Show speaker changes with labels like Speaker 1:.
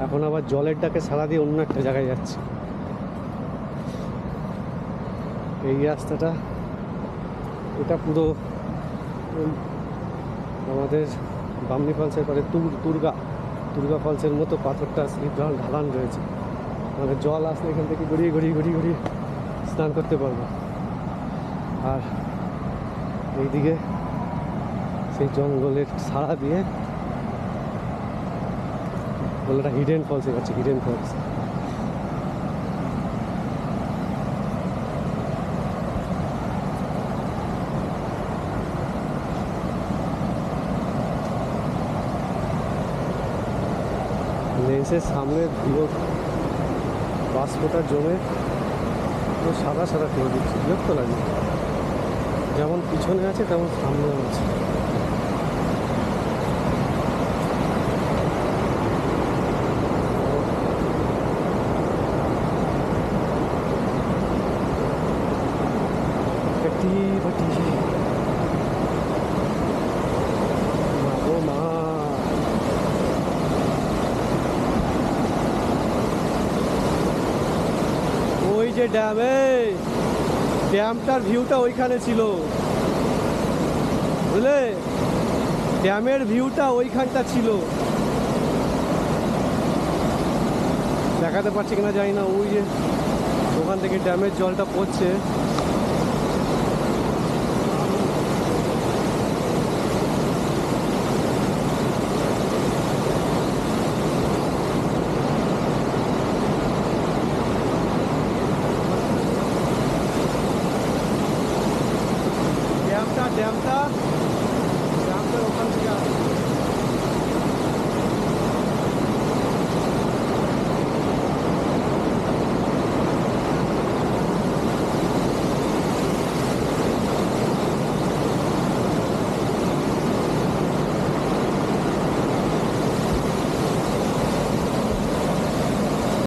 Speaker 1: এখন আবার জলের ডাকে সাড়া দিয়ে অন্য একটা জায়গায় যাচ্ছি। এই রাস্তাটা, এটা পুরো আমাদের বামনি ফলসের পরে দুর্গা ফলসের মতো পাথরটা স্লিপ ঢালান রয়েছে। মানে জল আসলে এখান থেকে গড়িয়ে গড়িয়ে গড়িয়ে গড়িয়ে স্নান করতে পারবো। আর এইদিকে সেই জঙ্গলের সাড়া দিয়ে বলে হিডেন ফলসে যাচ্ছে, হিডেন ফলস। লেন্সের সামনে ধুলো বাষ্পটা জমে পুরো সাদা সাদা করে দিচ্ছে, বিরক্ত লাগে। যেমন পিছনে আছে তেমন সামনেও আছে। ওই যে ড্যামটার ভিউটা ওইখানে ছিল, বুঝলে? ড্যামের ভিউটা ওইখানটা ছিল, দেখাতে পারছি কিনা জানি না। ওই যে ওখান থেকে ড্যামের জলটা পড়ছে।